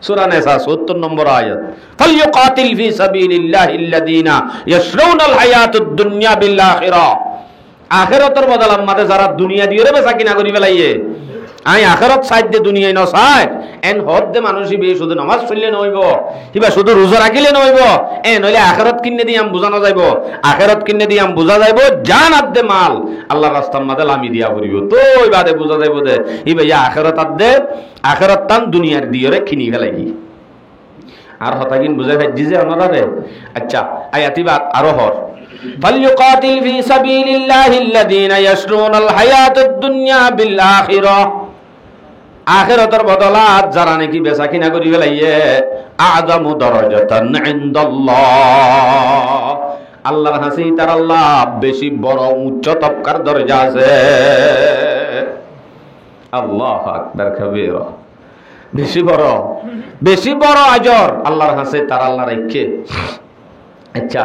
সূরা নিসা ৭০ নম্বর আয়াত ফালইউকাতিল ফি সাবিলিল্লাহি আল্লাযীনা ইয়াশরাউনাল হায়াতাদ দুনিয়া বিল আখিরা, আখিরাতের বদলাম মাঝে যারা দুনিয়া দিয়ে বেচা কিনা করি ফেলাইয়ে আই আখিরাত সাইডে দুনিয়ায় ন সাইড এন হদ্দে মানুষই বে শুধু নামাজ পড়লে নইব কিবা শুধু রোজা রাখিলে নইব, এ নইলে আখিরাত কিনে দিয়াম বুঝানো যাইব, আখিরাত কিনে দিয়াম বুঝা যাইব জান আদে মাল আল্লাহর রাস্তার মাঝে লামি দিয়া করিব, তো ওই বাদে বুঝা যাইব দে ই ভাইয়া আখিরাত আদে আখিরাত তান দুনিয়ার দিয়রে কিনি ফেলাই আর হতাকিন বুঝাই ভাই যে ওনারে। আচ্ছা আয়াতিবাদ আরো হর ফালইউকাতিল ফি সাবিলিল্লাহি আল্লাযীনা ইয়াশরুনাল হায়াতাদ দুনিয়া বিল আখিরা, আখিরাতের বদলাত যারা নাকি বেচা কিনা করি ফেলাইয়ে আযামু দারাজাতান ইনদাল্লাহ, আল্লাহর কাছে তার আল্লাহ বেশি বড় উচ্চ তবকার দরজা আছে। আল্লাহু আকবার কবীরা, বেশি বড় আজর আল্লাহর কাছে তার আল্লাহ রেখে। আচ্ছা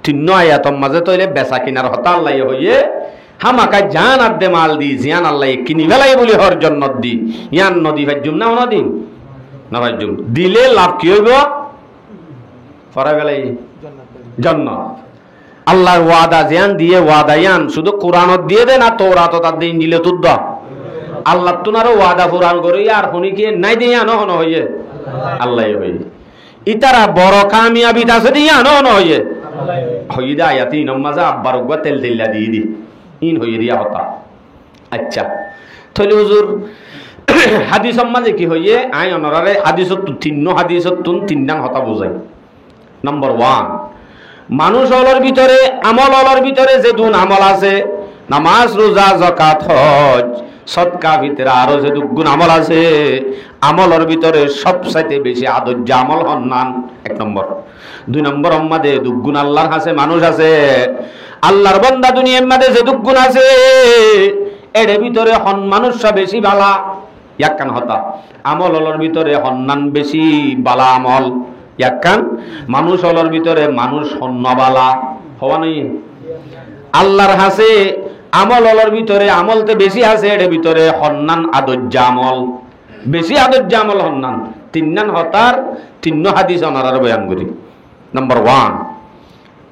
৩ আয়াতের মাঝে তইলে বেচা কিনার হতা আল্লাহ হইয়ে হামাকা জান আদে মাল দি জিয়ান আল্লাহ কিনি ফেলাই বলি হর জন্নত দি ইয়ান নদী ভাজ্যুম না নদীন না ভাজ্যুম দিলে লাভ কি হইব ফরা ফেলাই জান্নাত। আল্লাহর ওয়াদা জিয়ান দিয়ে ওয়াদা ইয়ান শুধু কোরআনত দিয়ে দে না তৌরাত তার দিন দিলে তুদ্দ আল্লাহ তুনারও ওয়াদা পুরাণ করি আর শুনিকে নাই দিয়ে আনো হন হইয়ে আল্লাহ হই ইতারা বড় কামিয়াবি আছে দিয়ে আনো হন হইয়ে হইদা আয়াতি নমাজা আব্বার উগবা তেল তেল্লা দিয়ে দি ইন হইয়ে দিয়া হতা। আচ্ছা তাহলে হুজুর হাদিস মাঝে কি হইয়ে আই অনরারে হাদিসত ৩ নাম হতা বোঝাই। নাম্বার 1 মানুষ হলর ভিতরে আমল হলর ভিতরে যে দুন আমল আছে নামাজ রোজা যাকাত হজ সদকা ভিতরে আরো যে দুগুণ আমল আছে আমলের ভিতরে সবচাইতে বেশি আদর্য আমল হন্নান 1 নম্বর। 2 নম্বর আমাদে দুগুণ আল্লাহর কাছে মানুষ আছে আল্লাহর বান্দা দুনিয়ার মধ্যে যে দুগুণ আছে এর ভিতরে হন মানুষরা বেশি বালা ইয়াকান হতা আমল হলর ভিতরে হন্নান বেশি বালা আমল ইয়াকান মানুষ হলর ভিতরে মানুষ হন্নবালা হওয়া নেই আল্লাহর কাছে আমল হলর ভিতরে আমলতে বেশি আছে এর ভিতরে হন্নান আদর্য আমল বেশি আদর্য আমল হন্নান 3 নান হতার 3 হাদিস ওনার বয়ান করি। নাম্বার 1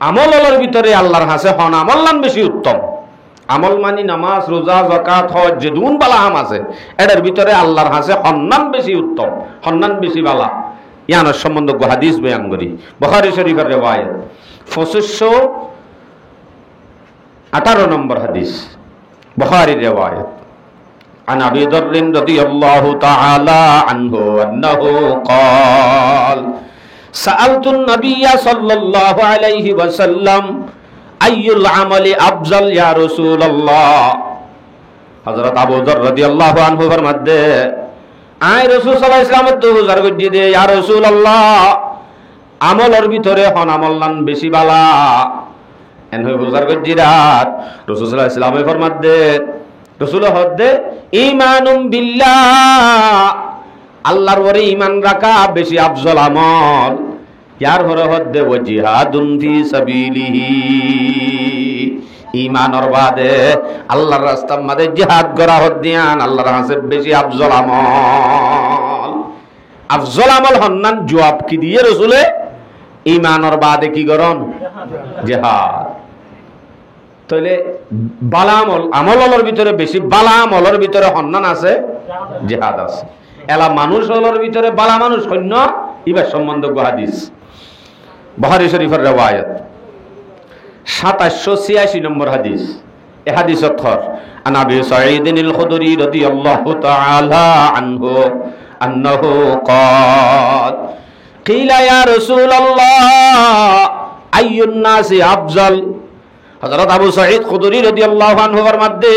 আমল হলর ভিতরে আল্লাহর কাছে হন আমল নান বেশি উত্তম আমল মানি নামাজ রোজা যাকাত হজ যে দুন বালা হাম আছে এর ভিতরে আল্লাহর কাছে হন্নান বেশি উত্তম হন্নান বেশি বালা ইয়ানোর সম্বন্ধ হাদিস বয়ান করি। বুখারী শরীফের রিওয়ায়াত 2518 নম্বর হাদিস বুখারী রিওয়ায়াত عن أبي ذر رضي الله تعالى عنه أنه قال سألت النبي صلى الله عليه وسلم أي العمل أفضل يا رسول الله। হযরত আবু যর রাদিয়াল্লাহু আনহু ফরমাতে আয় রাসূল সাল্লাল্লাহু আলাইহি ওয়াসাল্লাম তো হুজার গজ্জি দে ইয়া রাসূলুল্লাহ আমলের ভিতরে হন আমল নান বেশি বালা এন হই হুজার গজ্জি রাত রাসূল সাল্লাল্লাহু আলাইহি ওয়াসাল্লাম ফরমাত দে রাসূল হদ্দে ঈমানুম বিল্লাহ আল্লাহর উপরে ঈমান রাখা বেশি আফজল আমল ইয়ার পরে হদ্দে ওয়া জিহাদুন ফি সাবিলিহি ঈমানের বাদে আল্লাহর রাস্তার মধ্যে জিহাদ করা হদ্দিয়ান আল্লাহর কাছে বেশি আফজল আমল হন্নান জবাব কি দিয়ে রাসূলে ঈমানের বাদে কি করন জিহাদ তাহলে বালা আমলের ভিতরে বেশি বালা আমলের ভিতরে হন্নান আছে জিহাদ আছে এলা মানুষ হলর ভিতরে বালা মানুষ সৈন্য ইবার সম্বন্ধ হাদিস বুখারী শরীফের riwayat 2786 নম্বর হাদিস এ হাদিস অথর আন আবি সাঈদ আল খুদরি রাদিয়াল্লাহু তাআলা আনহু আন্নাহু قال قيل يا رسول الله اي الناس افضل হযরত আবু সাঈদ খুদরি রাদিয়াল্লাহু আনহু ফরমাতে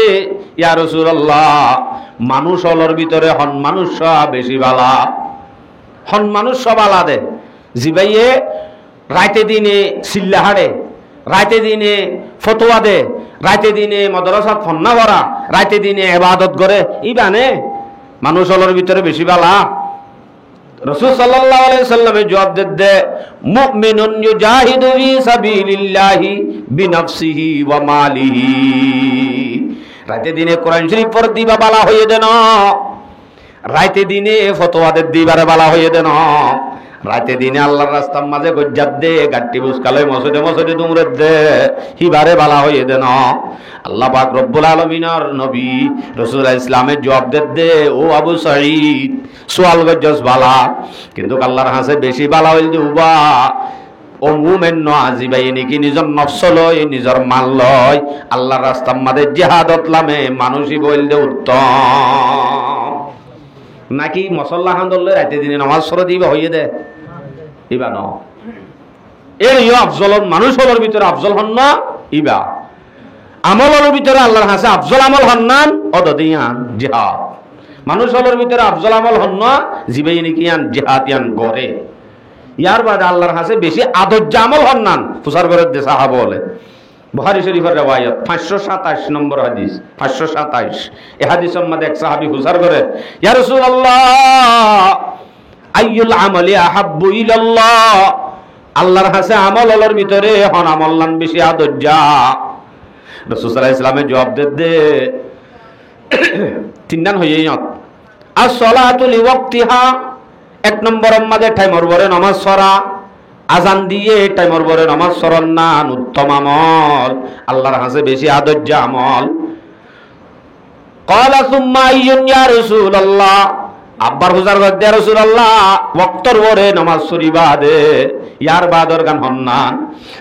ইয়া রাসূলুল্লাহ মানুষ হলর ভিতরে হন মানুষ বেশি বালা হন মানুষ বালা দে জিবাইয়ে রাতে দিনে সিল্লা হাড়ে রাতে দিনে ফতোয়া দে রাতে দিনে মাদ্রাসাত ফন্না ভরা রাতে দিনে ইবাদত করে ইবানে মানুষ হলর ভিতরে বেশি বালা রাসূল সাল্লাল্লাহু আলাইহি ওয়াসাল্লামে জবাব দে মুমিনুন ইউজাহিদু ফি সাবিলিল্লাহি বিনফসিহি ওয়া মালিহি রাতে দিনে কোরআন শরীফ পড় দিবা বালা হয়ে দেন রাতে দিনে ফতোয়া দে দিবারে বালা হয়ে দেন রাতে দিনে আল্লাহর রাস্তার মাঝে গজ্জাত দে গাট্টি বুসকালে মসজিদে দুমরে দে হিবারে বালা হয়ে দেন আল্লাহ পাক রব্বুল আলামিনের নবী রাসূল ইসলামের জবাব দে ও আবু সাঈদ সুয়াল গজ্জাস বালা কিন্তু আল্লাহর হাসে বেশি বালা হইল দিবা ও মুমিন নজিবাই নাকি নিজের নফস লয় নিজের মাল লয় আল্লাহর রাস্তার মাঝে জিহাদত লামে মানুষই বললে উত্তম নাকি মসল্লা খান ধরলে রাতে দিনে নামাজ সর দিবা হইয়ে দে ইবা ন এর আফজল মানুষ হলোর ভিতরে আফজল হন না ইবা আমলের ভিতরে আল্লাহর হাসে আফজল আমল হন নান অদদিয়ান জিহাদ মানুষ হলোর ভিতরে আফজল আমল হন না জিবাই নাকি আন জিহাদ ইয়ান গরে ইয়ার বাদে আল্লাহর হাসে বেশি আদর্য আমল হন নান ফুসার করে দে সাহাবা বলে বুখারী শরীফের riwayat 527 নম্বর হাদিস 527 এই হাদিসের মধ্যে এক সাহাবী হুজার করে ইয়া রাসূলুল্লাহ আইয়ুল আমালি আহাব্বু ইলাল্লাহ আল্লাহর কাছে আমলের ভিতরে হন আমল নান বেশি আদর্জা রাসূল সাল্লাল্লাহু আলাইহি ওয়াসাল্লামের জবাব দে তিন নাম হইয়ে যত as-salatu li waqtiha এক নম্বরের মধ্যে টাইমর পরে নামাজ পড়া আজান দিয়ে টাইমর পরে নামাজ পড়ন না উত্তম আমল আল্লাহর কাছে বেশি আদর্য আমল ক্বালা সুম্মা আইয়ুন ইয়া রাসূলুল্লাহ আব্বার হুজার গদ ইয়া রাসূলুল্লাহ ওয়াক্তর পরে নামাজ পড়িবা দে ইয়ার বাদর গান হন না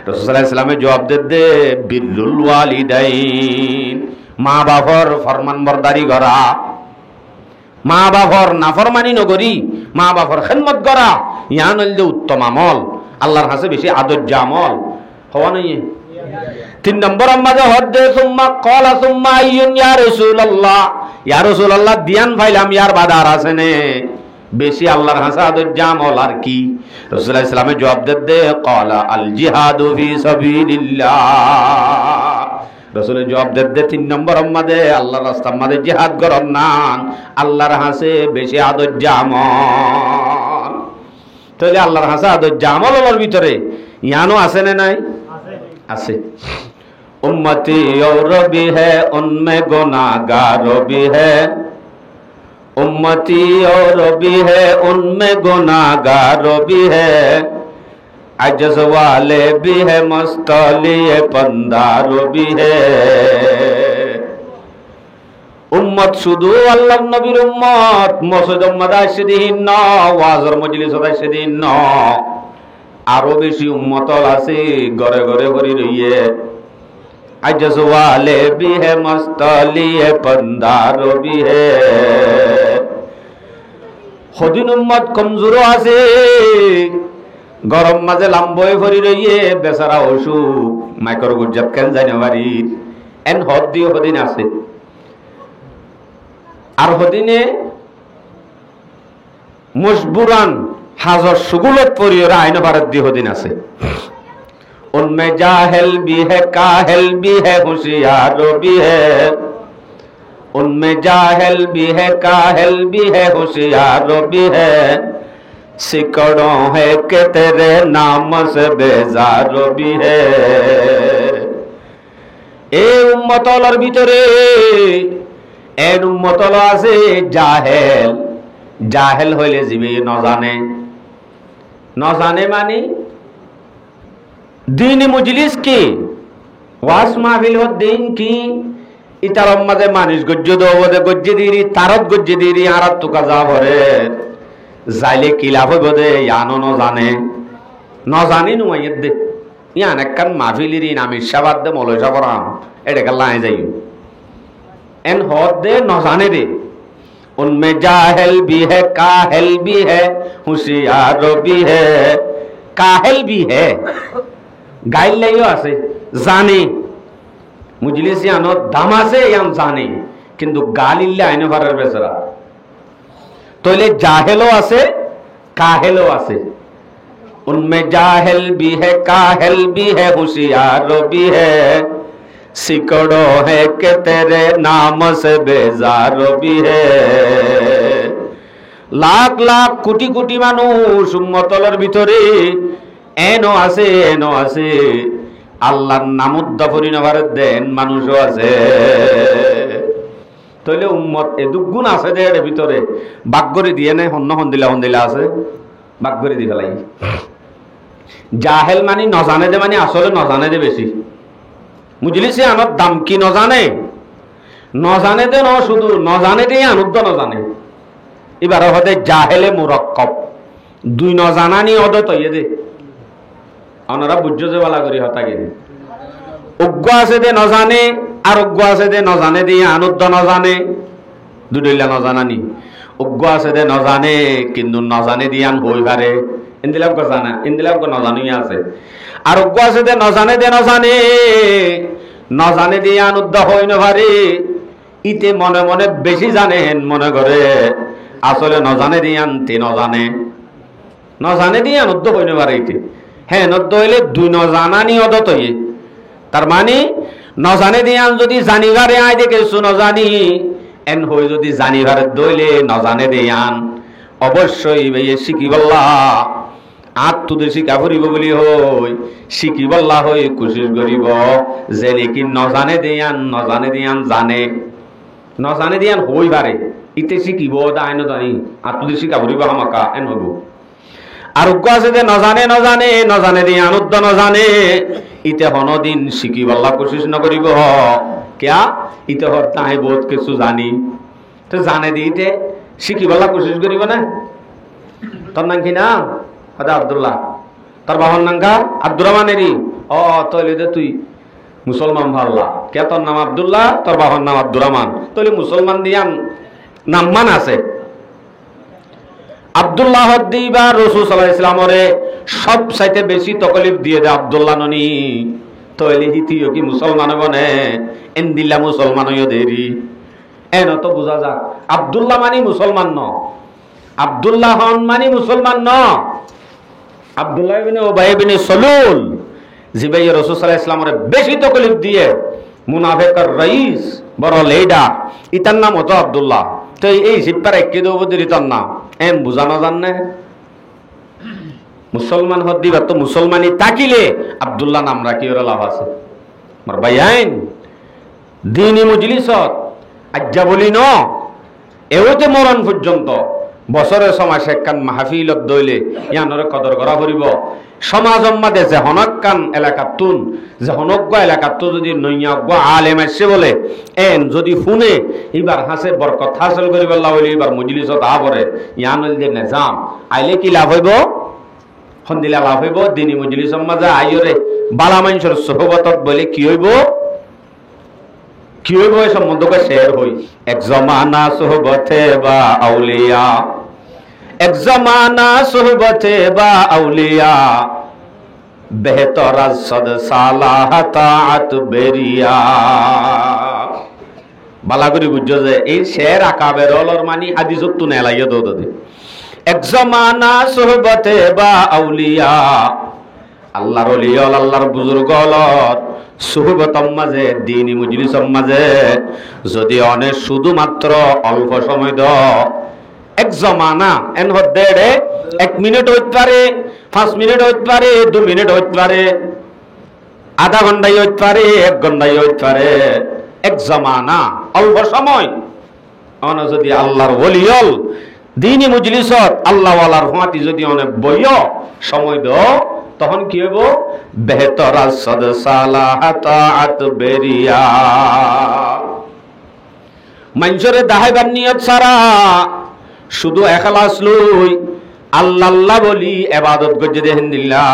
রাসূল সাল্লাল্লাহু আলাইহি ওয়াসাল্লামের জবাব দে বিরুল ওয়ালিদাইন মা বাবার ফরমানবরদারি করা মা বাবার নাফরমানি নগরী মা বাবার খেদমত করা ইয়ান হইল উত্তম আমল আল্লাহর কাছে বেশি আদর্য আমল হওয়া নাই তিন নম্বর আমাদে হদ্দে সুম্মা ক্বালা সুম্মা আইয়ুন ইয়া রাসূলুল্লাহ দিয়ান ফাইলাম ইয়ার বাদার আছে নে বেশি আল্লাহর কাছে আদর্য আমল আর কি রাসূলুল্লাহ ইসলামের জবাব দে ক্বালা আল জিহাদু ফি সাবিলিল্লাহ রাসূলের জবাব দে তিন নম্বর আমাদে আল্লাহর রাস্তার মধ্যে জিহাদ করন না আল্লাহর কাছে বেশি আদর্য আমল তাহলে আল্লাহর কাছে আদর্য আমলের ভিতরে ইয়ানো আছে না নাই আছে উম্মতি और भी है उनमें गुनाहगार भी है उम्मती और भी है उनमें गुनाहगार भी है अजज वाले भी है मस्तलिए पंदार भी है উম্মত শুধু আল্লাহর নবীর উম্মত মসজিদ মাদাসিদিন ন ওয়াজের মজলিস দাসিদিন ন আরো বেশি উম্মত আছে ঘরে ঘরে ভরি রইয়ে আজজ ওয়ালে भी है मस्तलिए पंदार भी है খদিন উম্মত কমজোর আছে গরম মাঝে লাম্বই ভরি রইয়ে বেচারা অসুখ মাইকর গুজাত কেন জানি বাড়ি এন হদ দিয়ে হদিন আছে আর হদিনে মজবুরান হাজার সুগুলত পরিয়ে আইন ভারত দিহদিন আছে उनमें जाहिल भी है काहिल भी है होशियार भी है उनमें जाहिल भी है काहिल भी है होशियार भी है सिकड़ों है कि तेरे नाम से बेजार भी है ए उम्मतलर ভিতরে এর উম্মতল আছে জাহেল জাহেল হইলে জিবে ন জানে মানে दीन मुजलिस की वास महफिल हो दिन की इतार मजे मानिस गज्जे दो बदे गज्जे दीरी तारत गज्जे दीरी आरत तुका जा भरे जाइले किलाफ बदे यानो न जाने नु यद्दे यान एकन महफिलिरी नामी शबाद दे मोलो शबराम एडे गल्लाए जाइयो एन होद दे न जाने दे उनमें जाहिल भी है काहिल भी है होशियार भी है काहिल भी है गाइल लाइयो আছে জানে মুজলিসে আনো দাম আছে ইয়াম জানে কিন্তু গালিল্লে আইনে পারার বেচারা তইলে জাহেলও আছে কাহেলও আছে उनमें जाहिल भी है काहिल भी है होशियार भी है सिकड़ों है कि तेरे नाम से बेजार भी है लाख लाख कोटी कोटी মানুষ উম্মতলর ভিতরে এনো আছে আল্লাহর নামুদ্দাফরি নভার দেন মানুষও আছে তইলে উম্মত এ দুগুণ আছে দে এর ভিতরে বাগগরি দিয়ে নাই হন্দিলা আছে বাগগরি দি ফেলাই জাহেল মানে ন জানে দে মানে আসলে ন জানে দে বেশি মুজলিসে আনত দাম কি ন জানে দে ন শুধু ন জানে দে আনুদ্দ ন জানে এবার হতে জাহেলে মুরাক্কাব দুই ন জানানি অদ তইয়ে দে ওনারা বুঝছো যে বালা করি হতা গেছে অজ্ঞ আছে দে নজানে আর অজ্ঞ আছে দে নজানে দিয়ে আনুদ্দ নজানে দুডইলা নজানানি অজ্ঞ আছে দে নজানে কিন্তু নজানে দিয়ে আন হই পারে ইন্দিলাম কো জানা ইন্দিলাম কো নজানি আছে আর অজ্ঞ আছে দে নজানে দিয়ে আনুদ্দ হই না পারে ইতে মনে মনে বেশি জানেন মনে করে আসলে নজানে দিয়ে আনতে নজানে দিয়ে আনুদ্দ হই না পারে ইতে হ্যাঁ নদ্দ হইলে দুই ন জানানি অদত হইয়ে তার মানে ন জানে দিয়ান যদি জানিবারে আয় দেখে শুনো জানি এন হই যদি জানিবারে দইলে ন জানে দিয়ান অবশ্যই ভাইয়ে শিকিবল্লা আত্মদের শিকা ফুরিব বলি হই শিকিবল্লা হই কোশিশ করিব যে নাকি ন জানে দিয়ান জানে দিয়ান হই পারে ইতে শিকিব আইন জানি আত্মদের শিকা ফুরিব আমাকা এন হব আর উগ্র আছে যে নজানে দিয়ে আনুদ্দ নজানে ইতে হনদিন শিকিবাল্লা কোশিশ নকরিব কিয়া ইতে হর তাই বহুত কিছু জানি তো জানে দিতে শিকিবাল্লা কোশিশ করিব না তোর নাম কি না হদা আব্দুল্লাহ তোর বাবার নাম কা আব্দুর রহমানেরই তইলে দে তুই মুসলমান ভাল্লা কে তোর নাম আব্দুল্লাহ তোর বাবার নাম আব্দুর রহমান তইলে মুসলমান দিয়ান নাম মান আছে আব্দুল্লাহ দিবা রাসূল সাল্লাল্লাহু আলাইহি ওয়াসাল্লামরে সব চাইতে বেশি তকলিফ দিয়ে দে আব্দুল্লাহ ননি তইলে হিতিও কি মুসলমান বনে এন্দিল্লা মুসলমান হইও দেরি এন তো বুঝা যাক আব্দুল্লাহ মানে মুসলমান ন আব্দুল্লাহ হন মানে মুসলমান ন আব্দুল্লাহ ইবনে উবাই ইবনে সালুল জিবাই রাসূল সাল্লাল্লাহু আলাইহি ওয়াসাল্লামরে বেশি তকলিফ দিয়ে মুনাফিকের রাইস বড় লিডার ইতার নাম হতো আব্দুল্লাহ তো এই সিপার একে দেব দিতাম না এম বুঝানো জানে মুসলমান হদ দিবা তো মুসলমানি তাকিলে আব্দুল্লাহ নাম রাখি ওর লাভ আছে আমার ভাই আইন দিনী মজলিসত আজ্জা বলি ন এওতে মরণ পর্যন্ত বছরের সময় সেখান মাহফিলত দইলে ইয়ানরে কদর করা পড়িব সমাজম মাঝে যে হনকান এলাকাতুন যে হনজ্ঞ এলাকাতু যদি নৈয়জ্ঞ আলেম আসে বলে এন যদি শুনে এবার হাসে বরকত হাসিল করিব আল্লাহ বলি এবার মজলিসত আ পড়ে ইয়ানল যে নিজাম আইলে কি লাভ হইব হন্দিলা লাভ হইব দিনী মজলিসম মাঝে আইরে বালা মানুষের সোহবতত বলে কি হইব এই সম্বন্ধকে শেয়ার হই এক জমানা সোহবতে বা আউলিয়া এক জমানা সোহবতে বা আউলিয়া বেহতর সদ সালাহতাত বেরিয়া বালা করে বুঝছো যে এই শের আকাবের অলর মানি হাদিসত তো নেলাইয়া দো দে এক জমানা সোহবতে বা আউলিয়া আল্লাহর ওলিয়ল আল্লাহর বুজুর্গ হলত সোহবতম মাঝে দিনী মজলিসম মাঝে যদি অনেক শুধুমাত্র অল্প সময় দ এক জমানা এন হদ্দে 1 মিনিট হইতে পারে 5 মিনিট হইতে পারে 2 মিনিট হইতে পারে আধা ঘন্টায় হইতে পারে 1 ঘন্টায় হইতে পারে এক জমানা অল্প সময় অন যদি আল্লাহর ওলিয়ল দিনী মজলিসত আল্লাহ ওয়ালার হুঁয়াতি যদি অনেক বইয় সময় দাও তখন কি হইব বেহতর আসদ সালাহাত বেরিয়া মানুষের দাহাইবার নিয়ত ছাড়া শুধু এখলাস লই আল্লাহ আল্লাহ বলি ইবাদত গজে দেন দিল্লাহ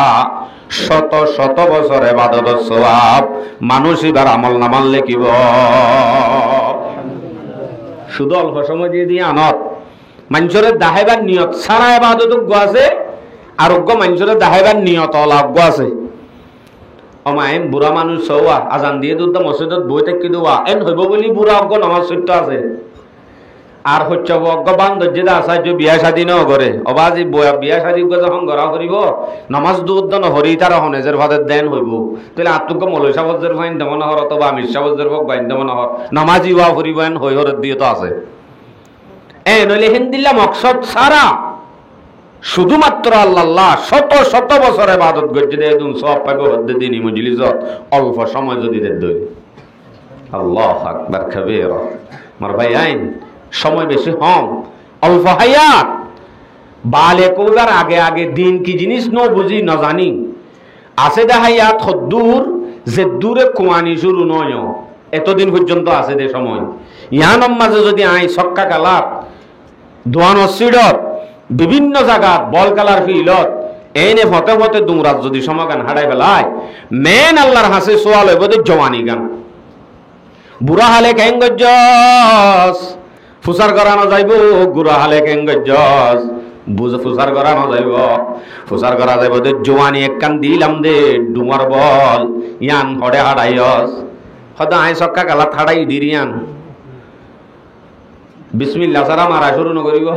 শত শত বছর ইবাদতের সওয়াব মানুষ এবার আমল নামাল লিখিব শুধু অল্প সময় দিয়ে আনত মানুষের দাহাইবার নিয়ত ছাড়া ইবাদত আছে আরোগ্য মানুষের দাহাইবার নিয়ত অলাগ্য আছে অমায়ন বুড়া মানুষ সওয়া আজান দিয়ে দুধ মসজিদত বই থাকি দেওয়া এন হইব বলি বুড়া অজ্ঞ নামাজ সত্য আছে আর হচ্ছে অজ্ঞ বান্ধব যেটা আচার্য বিয়া শাদী ন করে অবাজি বিয়া শাদী যখন গড়া করিব নামাজ দুধ হরি তারা হনেজের ভাতের দেন হইব তাহলে আত্মজ্ঞ মৌলই সাবজের ফাইন দেব না হর অথবা আমির সাবজের ভোগ বাইন দেব না হর নামাজি ওয়া হরিব এন হই হরের দিয়ে তো আছে এ নইলে হিন্দিল্লা মকসদ সারা শুধুমাত্র আল্লাহ শত শত বছর ইবাদত গজ্জে দেয় দুন সব পাইব হদ্দে দিনী মজলিসত অল্প সময় যদি দেয় আল্লাহু আকবার কবীরা মার ভাই আইন সময় বেশি হম অল্প হায়াত বালে কোজার আগে আগে দিন কি জিনিস ন বুঝি ন জানি আছে দে হায়াত হদ্দুর যে দূরে কুয়ানি শুরু নয় এতদিন পর্যন্ত আছে দে সময় ইয়ানম মাঝে যদি আই সক্কা কালাত দোয়ান সিডত বিভিন্ন জায়গাত বল কালার ফিলত এনে ফতে ফতে দুমরাত যদি সমাগান হারাই বেলায় মেন আল্লাহর হাসে সোয়াল হইব দে জওয়ানি গান বুড়া হালে কেঙ্গজস ফুসার করানো যাইব গুড়া হালে কেঙ্গজস বুঝ ফুসার করানো যাইব ফুসার করা যাইব দে জওয়ানি একখান দিলাম দে ডুমার বল ইয়ান হড়ে হাড়াইয়স হয়তো আই সক্কা কালাত হাড়াই দিরিয়ান বিসমিল্লাহ সারা মারা শুরু নকরিব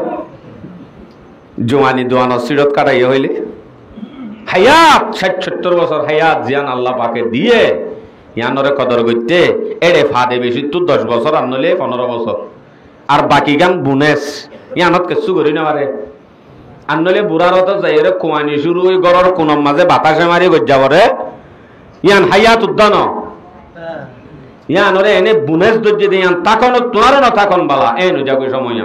জোয়ানি দোয়ান সিরত কাটাইয়া হইলে হায়াত 60-70 বছর হায়াত জিয়ান আল্লাহ পাকে দিয়ে ইয়ানরে কদর করতে এড়ে ফাদে বেশি তো 10 বছর আর নলে 15 বছর আর বাকি গান বুনেস ইয়ানত কিছু করি না পারে আর নলে বুড়ার হতো যাই রে কুমানি শুরু ওই গরর কোনম মাঝে বাতাসে মারি গজ্জা পরে ইয়ান হায়াত উদ্যান ইয়ানরে এনে বুনেস দজ্জে দিয়ে ইয়ান তাকন তোর না তাকন বালা এ নজা কই সময়